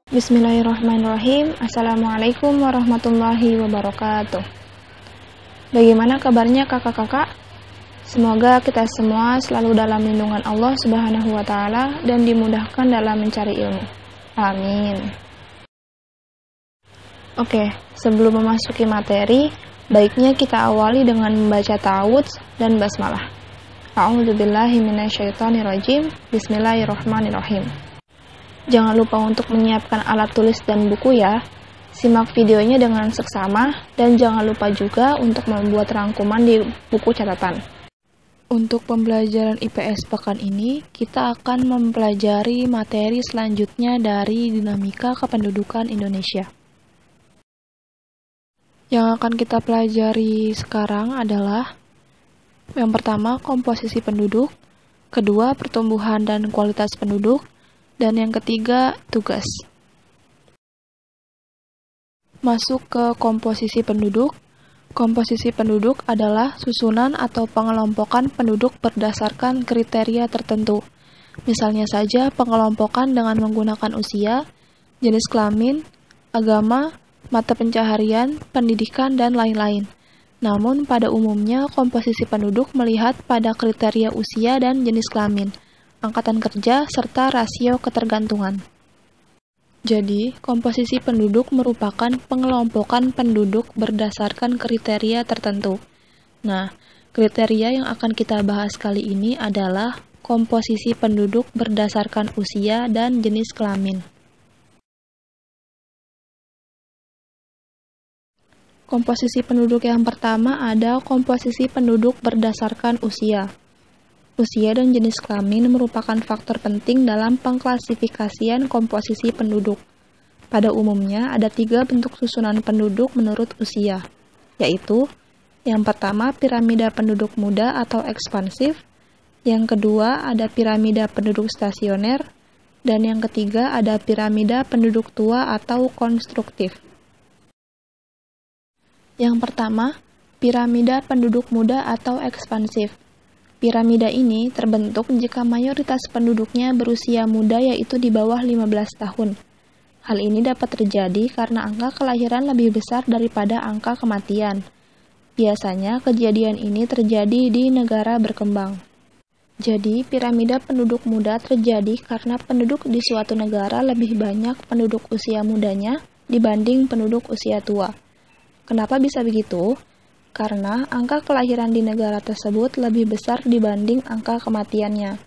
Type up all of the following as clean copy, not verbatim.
Bismillahirrahmanirrahim. Assalamualaikum warahmatullahi wabarakatuh. Bagaimana kabarnya kakak-kakak? Semoga kita semua selalu dalam lindungan Allah Subhanahu wa Ta'ala dan dimudahkan dalam mencari ilmu. Amin. Oke, sebelum memasuki materi, baiknya kita awali dengan membaca ta'awudz dan basmalah. A'udzubillahi minasyaitonirrajim. Bismillahirrahmanirrahim. Jangan lupa untuk menyiapkan alat tulis dan buku ya. Simak videonya dengan seksama dan jangan lupa juga untuk membuat rangkuman di buku catatan. Untuk pembelajaran IPS pekan ini, kita akan mempelajari materi selanjutnya dari dinamika kependudukan Indonesia. Yang akan kita pelajari sekarang adalah yang pertama, komposisi penduduk, kedua, pertumbuhan dan kualitas penduduk, dan yang ketiga, tugas. Masuk ke komposisi penduduk. Komposisi penduduk adalah susunan atau pengelompokan penduduk berdasarkan kriteria tertentu. Misalnya saja pengelompokan dengan menggunakan usia, jenis kelamin, agama, mata pencaharian, pendidikan, dan lain-lain. Namun pada umumnya komposisi penduduk melihat pada kriteria usia dan jenis kelamin, angkatan kerja, serta rasio ketergantungan. Jadi, komposisi penduduk merupakan pengelompokan penduduk berdasarkan kriteria tertentu. Nah, kriteria yang akan kita bahas kali ini adalah komposisi penduduk berdasarkan usia dan jenis kelamin. Komposisi penduduk yang pertama ada komposisi penduduk berdasarkan usia. Usia dan jenis kelamin merupakan faktor penting dalam pengklasifikasian komposisi penduduk. Pada umumnya, ada 3 bentuk susunan penduduk menurut usia, yaitu yang pertama, piramida penduduk muda atau ekspansif, yang kedua, ada piramida penduduk stasioner, dan yang ketiga, ada piramida penduduk tua atau konstruktif. Yang pertama, piramida penduduk muda atau ekspansif. Piramida ini terbentuk jika mayoritas penduduknya berusia muda yaitu di bawah 15 tahun. Hal ini dapat terjadi karena angka kelahiran lebih besar daripada angka kematian. Biasanya kejadian ini terjadi di negara berkembang. Jadi, piramida penduduk muda terjadi karena penduduk di suatu negara lebih banyak penduduk usia mudanya dibanding penduduk usia tua. Kenapa bisa begitu? Karena angka kelahiran di negara tersebut lebih besar dibanding angka kematiannya,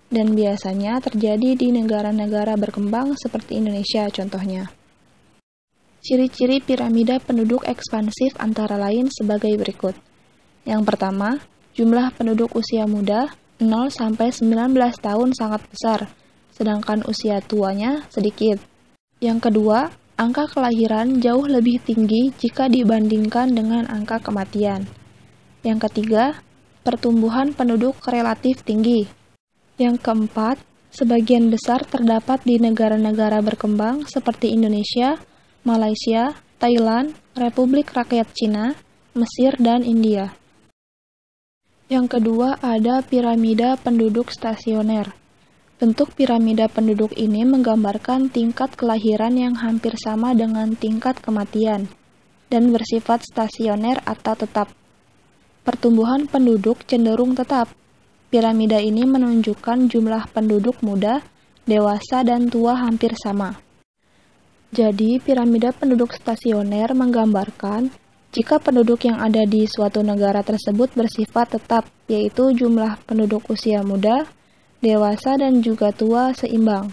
dan biasanya terjadi di negara-negara berkembang seperti Indonesia contohnya. Ciri-ciri piramida penduduk ekspansif antara lain sebagai berikut. Yang pertama, jumlah penduduk usia muda 0-19 tahun sangat besar, sedangkan usia tuanya sedikit. Yang kedua, angka kelahiran jauh lebih tinggi jika dibandingkan dengan angka kematian. Yang ketiga, pertumbuhan penduduk relatif tinggi. Yang keempat, sebagian besar terdapat di negara-negara berkembang seperti Indonesia, Malaysia, Thailand, Republik Rakyat Cina, Mesir, dan India. Yang kedua, ada piramida penduduk stasioner. Bentuk piramida penduduk ini menggambarkan tingkat kelahiran yang hampir sama dengan tingkat kematian dan bersifat stasioner atau tetap. Pertumbuhan penduduk cenderung tetap. Piramida ini menunjukkan jumlah penduduk muda, dewasa, dan tua hampir sama. Jadi, piramida penduduk stasioner menggambarkan jika penduduk yang ada di suatu negara tersebut bersifat tetap, yaitu jumlah penduduk usia muda, dewasa, dan juga tua seimbang.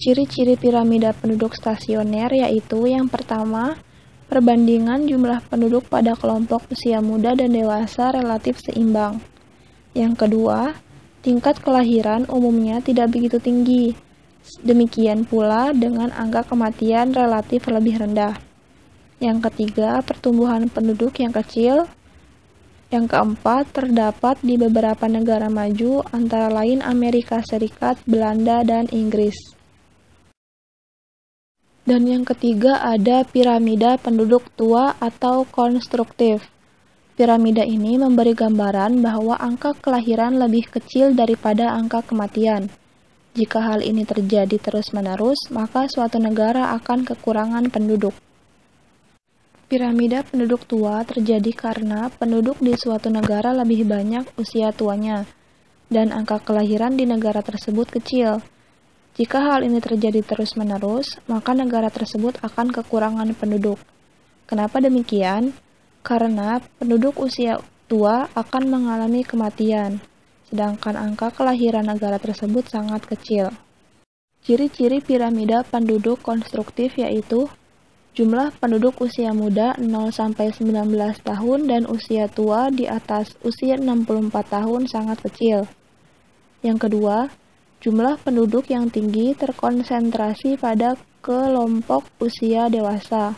Ciri-ciri piramida penduduk stasioner yaitu yang pertama, perbandingan jumlah penduduk pada kelompok usia muda dan dewasa relatif seimbang. Yang kedua, tingkat kelahiran umumnya tidak begitu tinggi. Demikian pula dengan angka kematian relatif lebih rendah. Yang ketiga, pertumbuhan penduduk yang kecil. Yang keempat, terdapat di beberapa negara maju, antara lain Amerika Serikat, Belanda, dan Inggris. Dan yang ketiga ada piramida penduduk tua atau konstruktif. Piramida ini memberi gambaran bahwa angka kelahiran lebih kecil daripada angka kematian. Jika hal ini terjadi terus-menerus, maka suatu negara akan kekurangan penduduk. Piramida penduduk tua terjadi karena penduduk di suatu negara lebih banyak usia tuanya, dan angka kelahiran di negara tersebut kecil. Jika hal ini terjadi terus-menerus, maka negara tersebut akan kekurangan penduduk. Kenapa demikian? Karena penduduk usia tua akan mengalami kematian, sedangkan angka kelahiran negara tersebut sangat kecil. Ciri-ciri piramida penduduk konstruktif yaitu jumlah penduduk usia muda 0-19 tahun dan usia tua di atas usia 64 tahun sangat kecil. Yang kedua, jumlah penduduk yang tinggi terkonsentrasi pada kelompok usia dewasa.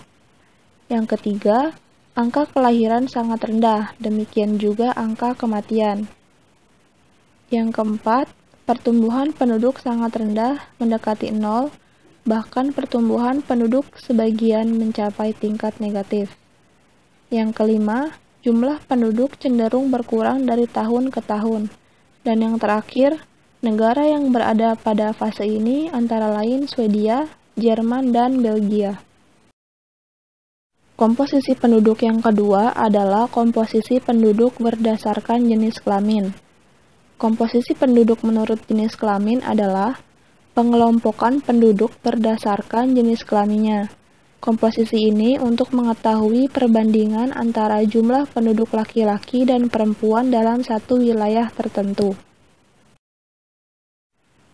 Yang ketiga, angka kelahiran sangat rendah, demikian juga angka kematian. Yang keempat, pertumbuhan penduduk sangat rendah, mendekati 0, bahkan pertumbuhan penduduk sebagian mencapai tingkat negatif. Yang kelima, jumlah penduduk cenderung berkurang dari tahun ke tahun. Dan yang terakhir, negara yang berada pada fase ini antara lain Swedia, Jerman, dan Belgia. Komposisi penduduk yang kedua adalah komposisi penduduk berdasarkan jenis kelamin. Komposisi penduduk menurut jenis kelamin adalah pengelompokan penduduk berdasarkan jenis kelaminnya. Komposisi ini untuk mengetahui perbandingan antara jumlah penduduk laki-laki dan perempuan dalam satu wilayah tertentu.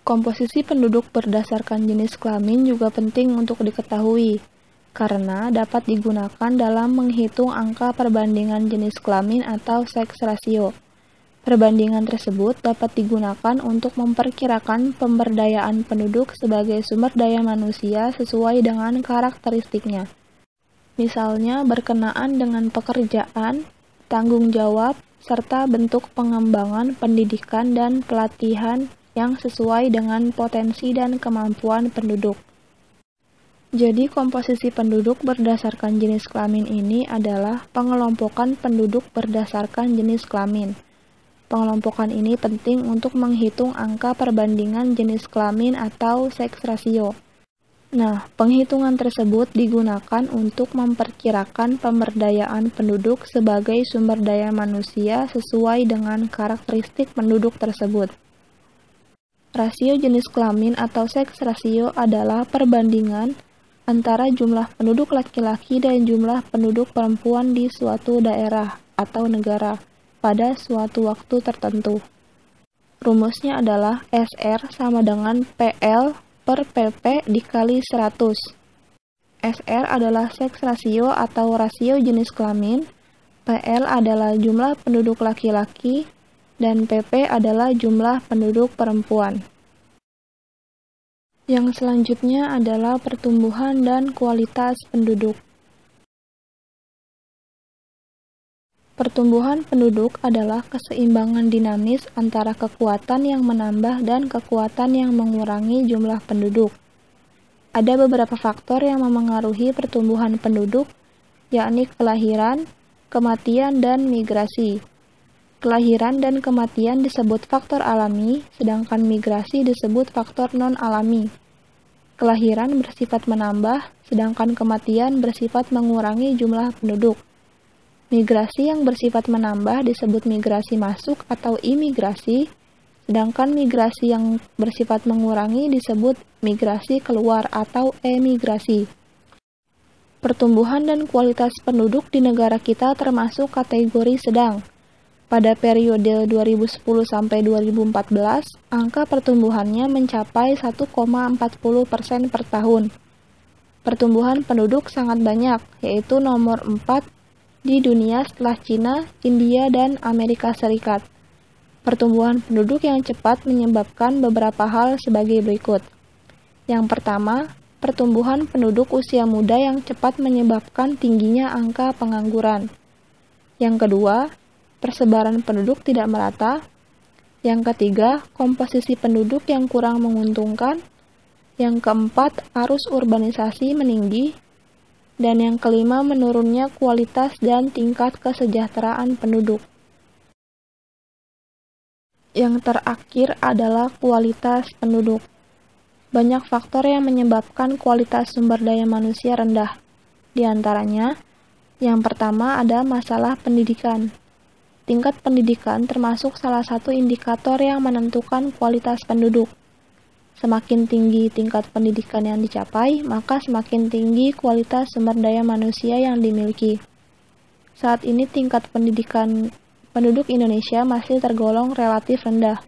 Komposisi penduduk berdasarkan jenis kelamin juga penting untuk diketahui, karena dapat digunakan dalam menghitung angka perbandingan jenis kelamin atau sex ratio. Perbandingan tersebut dapat digunakan untuk memperkirakan pemberdayaan penduduk sebagai sumber daya manusia sesuai dengan karakteristiknya. Misalnya berkenaan dengan pekerjaan, tanggung jawab, serta bentuk pengembangan pendidikan dan pelatihan yang sesuai dengan potensi dan kemampuan penduduk. Jadi komposisi penduduk berdasarkan jenis kelamin ini adalah pengelompokan penduduk berdasarkan jenis kelamin. Pengelompokan ini penting untuk menghitung angka perbandingan jenis kelamin atau sex ratio. Nah, penghitungan tersebut digunakan untuk memperkirakan pemberdayaan penduduk sebagai sumber daya manusia sesuai dengan karakteristik penduduk tersebut. Rasio jenis kelamin atau sex ratio adalah perbandingan antara jumlah penduduk laki-laki dan jumlah penduduk perempuan di suatu daerah atau negara pada suatu waktu tertentu. Rumusnya adalah SR sama dengan PL per PP dikali 100. SR adalah sex ratio atau rasio jenis kelamin, PL adalah jumlah penduduk laki-laki, dan PP adalah jumlah penduduk perempuan. Yang selanjutnya adalah pertumbuhan dan kualitas penduduk. Pertumbuhan penduduk adalah keseimbangan dinamis antara kekuatan yang menambah dan kekuatan yang mengurangi jumlah penduduk. Ada beberapa faktor yang memengaruhi pertumbuhan penduduk, yakni kelahiran, kematian, dan migrasi. Kelahiran dan kematian disebut faktor alami, sedangkan migrasi disebut faktor non-alami. Kelahiran bersifat menambah, sedangkan kematian bersifat mengurangi jumlah penduduk. Migrasi yang bersifat menambah disebut migrasi masuk atau imigrasi, sedangkan migrasi yang bersifat mengurangi disebut migrasi keluar atau emigrasi. Pertumbuhan dan kualitas penduduk di negara kita termasuk kategori sedang. Pada periode 2010 sampai 2014, angka pertumbuhannya mencapai 1,40% per tahun. Pertumbuhan penduduk sangat banyak, yaitu nomor 4 di dunia setelah Cina, India, dan Amerika Serikat. Pertumbuhan penduduk yang cepat menyebabkan beberapa hal sebagai berikut. Yang pertama, pertumbuhan penduduk usia muda yang cepat menyebabkan tingginya angka pengangguran. Yang kedua, persebaran penduduk tidak merata. Yang ketiga, komposisi penduduk yang kurang menguntungkan. Yang keempat, arus urbanisasi meninggi. Dan yang kelima, menurunnya kualitas dan tingkat kesejahteraan penduduk. Yang terakhir adalah kualitas penduduk. Banyak faktor yang menyebabkan kualitas sumber daya manusia rendah. Di antaranya, yang pertama ada masalah pendidikan. Tingkat pendidikan termasuk salah satu indikator yang menentukan kualitas penduduk. Semakin tinggi tingkat pendidikan yang dicapai, maka semakin tinggi kualitas sumber daya manusia yang dimiliki. Saat ini tingkat pendidikan penduduk Indonesia masih tergolong relatif rendah,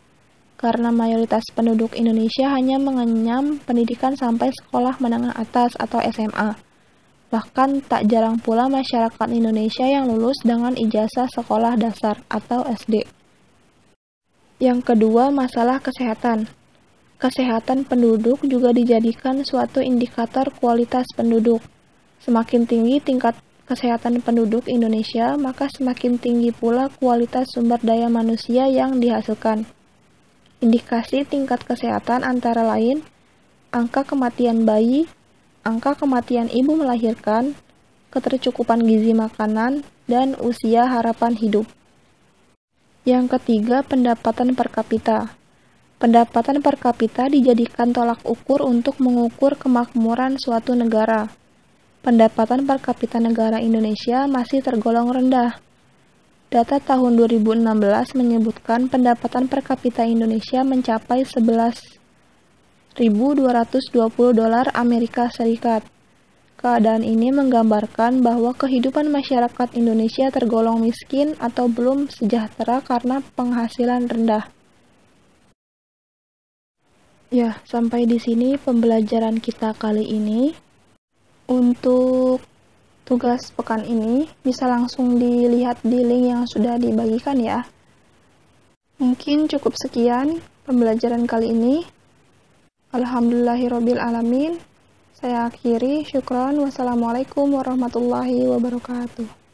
karena mayoritas penduduk Indonesia hanya mengenyam pendidikan sampai sekolah menengah atas atau SMA. Bahkan tak jarang pula masyarakat Indonesia yang lulus dengan ijazah sekolah dasar atau SD. Yang kedua, masalah kesehatan. Kesehatan penduduk juga dijadikan suatu indikator kualitas penduduk. Semakin tinggi tingkat kesehatan penduduk Indonesia, maka semakin tinggi pula kualitas sumber daya manusia yang dihasilkan. Indikasi tingkat kesehatan antara lain angka kematian bayi, angka kematian ibu melahirkan, ketercukupan gizi makanan, dan usia harapan hidup. Yang ketiga, pendapatan per kapita. Pendapatan per kapita dijadikan tolak ukur untuk mengukur kemakmuran suatu negara. Pendapatan per kapita negara Indonesia masih tergolong rendah. Data tahun 2016 menyebutkan pendapatan per kapita Indonesia mencapai 11.220 dolar Amerika Serikat. Keadaan ini menggambarkan bahwa kehidupan masyarakat Indonesia tergolong miskin atau belum sejahtera karena penghasilan rendah. Ya, sampai di sini pembelajaran kita kali ini. Untuk tugas pekan ini bisa langsung dilihat di link yang sudah dibagikan ya. Mungkin cukup sekian pembelajaran kali ini. Alhamdulillahirabbil alamin. Saya akhiri. Syukron. Wassalamualaikum warahmatullahi wabarakatuh.